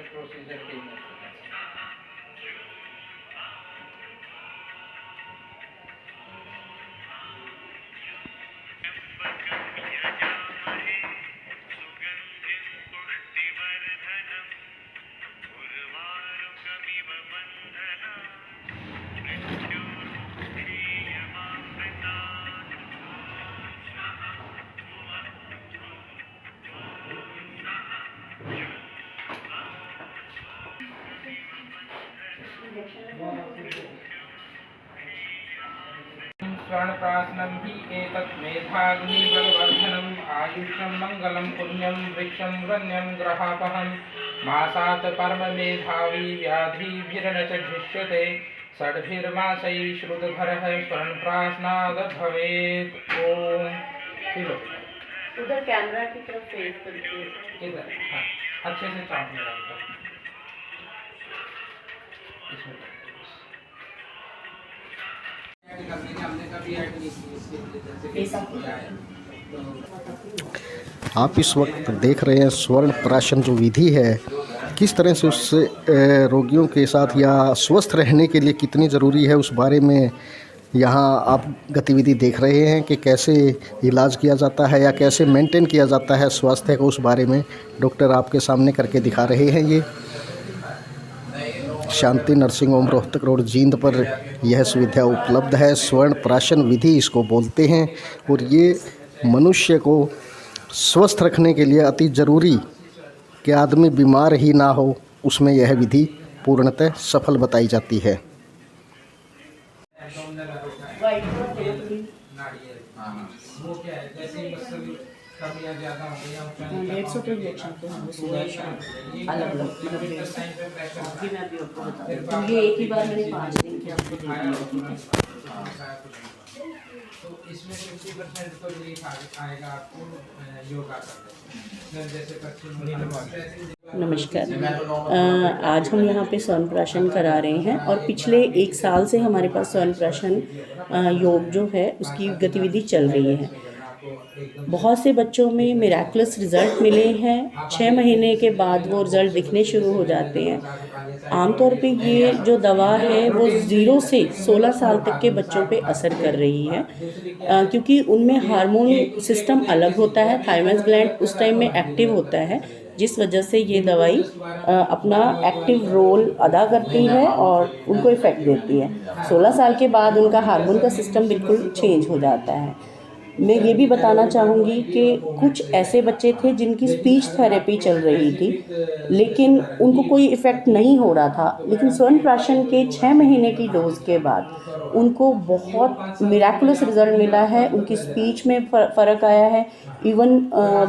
Procedure के स्वर्णप्राशनं हि एतत् मेधाग्निबलवर्धनम् आयुष्यं मङ्गलं पुण्यं वृक्षं वन्यं ग्रहापहं मासात् परममेधावी व्याधिभिर्न च धिष्यते षड्भिर्मासैः श्रुतधरः स्वर्णप्राशनाद् भवेत्। ओम उधर कैमरा की तरफ फेस करके इधर, हाँ, अच्छे से चाप में डालकर इसमें आप इस वक्त देख रहे हैं स्वर्ण प्राशन जो विधि है, किस तरह से उससे रोगियों के साथ या स्वस्थ रहने के लिए कितनी ज़रूरी है उस बारे में यहाँ आप गतिविधि देख रहे हैं कि कैसे इलाज किया जाता है या कैसे मेंटेन किया जाता है स्वास्थ्य को, उस बारे में डॉक्टर आपके सामने करके दिखा रहे हैं। ये Shanti Nursing Home Rohtak Road Jind पर यह सुविधा उपलब्ध है। स्वर्ण प्राशन विधि इसको बोलते हैं और ये मनुष्य को स्वस्थ रखने के लिए अति ज़रूरी कि आदमी बीमार ही ना हो, उसमें यह विधि पूर्णतः सफल बताई जाती है। वो क्या है, जैसे मसल कम या ज़्यादा हो गया 150 के इंजेक्शन के हम सुबह शाम अलग अलग मतलब भी मैं अभी आपको बता दूँ, तो ये एक ही बार मैंने 5 दिन के आपको दे दिया, ठीक है। तो इसमें 50% तो रिलीफ आएगा आपको योगा करने जैसे। नमस्कार, आज हम यहाँ पे स्वर्ण प्राशन करा रहे हैं और पिछले 1 साल से हमारे पास स्वर्ण प्राशन योग जो है उसकी गतिविधि चल रही है। बहुत से बच्चों में मिराकुलस रिज़ल्ट मिले हैं। 6 महीने के बाद वो रिज़ल्ट दिखने शुरू हो जाते हैं। आमतौर पे ये जो दवा है वो 0 से 16 साल तक के बच्चों पे असर कर रही है, क्योंकि उनमें हार्मोन सिस्टम अलग होता है। थायराइड ग्लैंड उस टाइम में एक्टिव होता है, जिस वजह से ये दवाई अपना एक्टिव रोल अदा करती है और उनको इफ़ेक्ट देती है। 16 साल के बाद उनका हार्मोन का सिस्टम बिल्कुल चेंज हो जाता है। मैं ये भी बताना चाहूँगी कि कुछ ऐसे बच्चे थे जिनकी स्पीच थेरेपी चल रही थी, लेकिन उनको कोई इफ़ेक्ट नहीं हो रहा था, लेकिन स्वर्ण प्राशन के 6 महीने की डोज के बाद उनको बहुत मिराकुलस रिज़ल्ट मिला है। उनकी स्पीच में फ़र्क आया है, इवन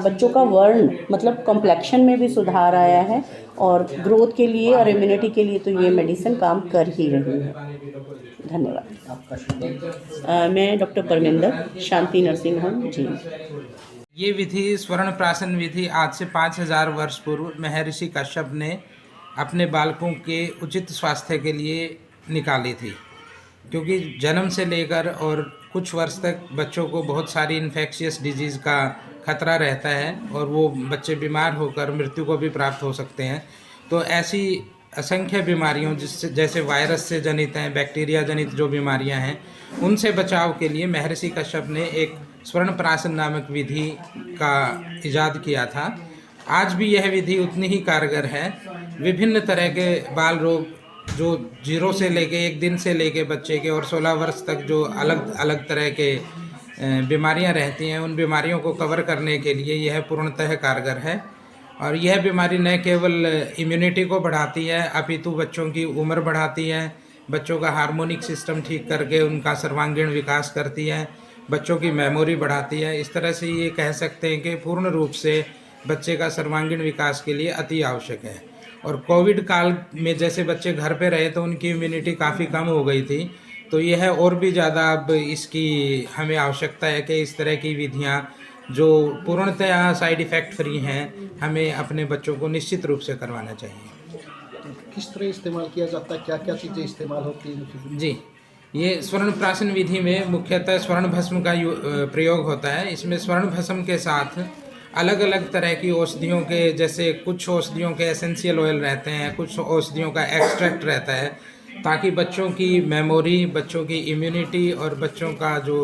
बच्चों का वर्ण मतलब कॉम्प्लेक्शन में भी सुधार आया है, और ग्रोथ के लिए और इम्यूनिटी के लिए तो ये मेडिसिन काम कर ही रही है। धन्यवाद। मैं डॉक्टर परमिंदर, शांति नर्सिंग होम जी। ये विधि स्वर्ण प्राशन विधि आज से 5000 वर्ष पूर्व महर्षि कश्यप ने अपने बालकों के उचित स्वास्थ्य के लिए निकाली थी, क्योंकि जन्म से लेकर और कुछ वर्ष तक बच्चों को बहुत सारी इन्फेक्शियस डिजीज़ का खतरा रहता है और वो बच्चे बीमार होकर मृत्यु को भी प्राप्त हो सकते हैं। तो ऐसी असंख्य बीमारियों जिससे जैसे वायरस से जनित हैं, बैक्टीरिया जनित जो बीमारियां हैं, उनसे बचाव के लिए महर्षि कश्यप ने एक स्वर्ण प्राशन नामक विधि का इजाद किया था। आज भी यह विधि उतनी ही कारगर है। विभिन्न तरह के बाल रोग जो 0 से लेके 1 दिन से लेके बच्चे के और 16 वर्ष तक जो अलग अलग तरह के बीमारियां रहती हैं, उन बीमारियों को कवर करने के लिए यह पूर्णतः कारगर है। और यह बीमारी न केवल इम्यूनिटी को बढ़ाती है, अपितु बच्चों की उम्र बढ़ाती है, बच्चों का हार्मोनिक सिस्टम ठीक करके उनका सर्वांगीण विकास करती है, बच्चों की मेमोरी बढ़ाती है। इस तरह से ये कह सकते हैं कि पूर्ण रूप से बच्चे का सर्वांगीण विकास के लिए अति आवश्यक है। और कोविड काल में जैसे बच्चे घर पे रहे तो उनकी इम्यूनिटी काफ़ी कम हो गई थी, तो यह और भी ज़्यादा अब इसकी हमें आवश्यकता है कि इस तरह की विधियाँ जो पूर्णतः साइड इफ़ेक्ट फ्री हैं, हमें अपने बच्चों को निश्चित रूप से करवाना चाहिए। किस तरह इस्तेमाल किया जाता है, क्या क्या चीज़ें इस्तेमाल होती हैं? जी, ये स्वर्ण प्राशन विधि में मुख्यतः स्वर्ण भस्म का प्रयोग होता है। इसमें स्वर्ण भस्म के साथ अलग अलग तरह की औषधियों के, जैसे कुछ औषधियों के एसेंशियल ऑयल रहते हैं, कुछ औषधियों का एक्सट्रैक्ट रहता है, ताकि बच्चों की मेमोरी, बच्चों की इम्यूनिटी और बच्चों का जो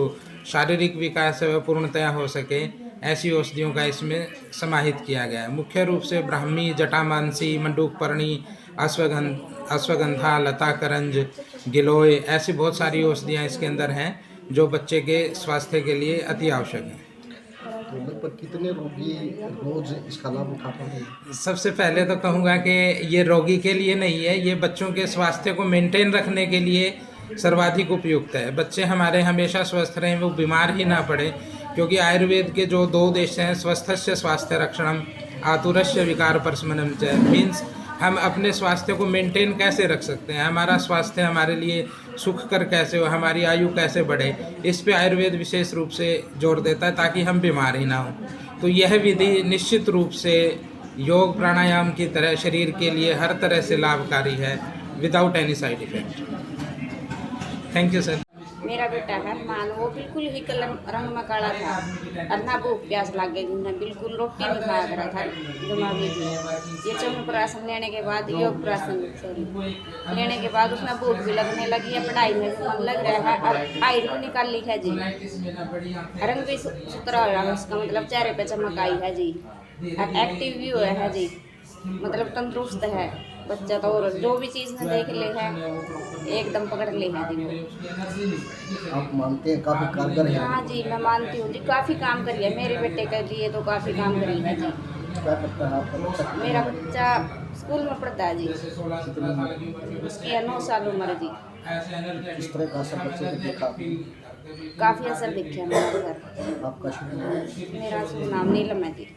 शारीरिक विकास है वह पूर्णतया हो सके। ऐसी औषधियों का इसमें समाहित किया गया है। मुख्य रूप से ब्राह्मी, जटामानसी, मंडूकपर्णी, अश्वगंधा, लता करंज, गिलोय, ऐसी बहुत सारी औषधियाँ इसके अंदर हैं जो बच्चे के स्वास्थ्य के लिए अति आवश्यक हैं। तो लगभग कितने रोगी रोज इसका लाभ उठाते हैं? सबसे पहले तो कहूँगा कि ये रोगी के लिए नहीं है, ये बच्चों के स्वास्थ्य को मेंटेन रखने के लिए सर्वाधिक उपयुक्त है। बच्चे हमारे हमेशा स्वस्थ रहें, वो बीमार ही ना पड़े, क्योंकि आयुर्वेद के जो 2 उद्देश्य हैं, स्वस्थस्य स्वास्थ्य रक्षणम, आतुरस्य विकार प्रशमनम च, मीन्स हम अपने स्वास्थ्य को मेंटेन कैसे रख सकते हैं, हमारा स्वास्थ्य हमारे लिए सुखकर कैसे हो, हमारी आयु कैसे बढ़े, इस पे आयुर्वेद विशेष रूप से जोर देता है, ताकि हम बीमार ही ना हों। तो यह विधि निश्चित रूप से योग प्राणायाम की तरह शरीर के लिए हर तरह से लाभकारी है, without any side effect. Thank you sir. मेरा बेटा है मान, वो बिल्कुल ही कलर रंग में काला था और ना भूख प्यास लग गई, जिसने बिल्कुल रोटी नहीं खाया करा था दिमागी थी। ये स्वर्ण प्राशन लेने के बाद, योग प्राशन लेने के बाद उसमें भूख भी लगने लगी है, पढ़ाई में भी मन लग रहा है और हाइट भी निकाल ली है जी, रंग भी सुथरा हुआ है उसका, मतलब चेहरे पे चमक आई है जी, और एक्टिव भी हुआ है जी, मतलब तंदुरुस्त है बच्चा। तो और जो भी चीज़ में देख ले है एकदम पकड़ ले है जी वो। आप मानते हैं काफ़ी कारगर है? हाँ जी, मैं मानती हूँ जी, काफ़ी काम करी है मेरे बेटे के लिए, तो काफ़ी काम करी है जी। क्या करता है आपका बच्चा? मेरा बच्चा स्कूल में पढ़ता है जी, उसकी है 9 साल उम्र जी। किस तरह का असर बच्चे को देखा? काफ़ी असर दिखा मेरा घर। आपका शुभ नाम? मेरा शुभ नाम नीलम है जी।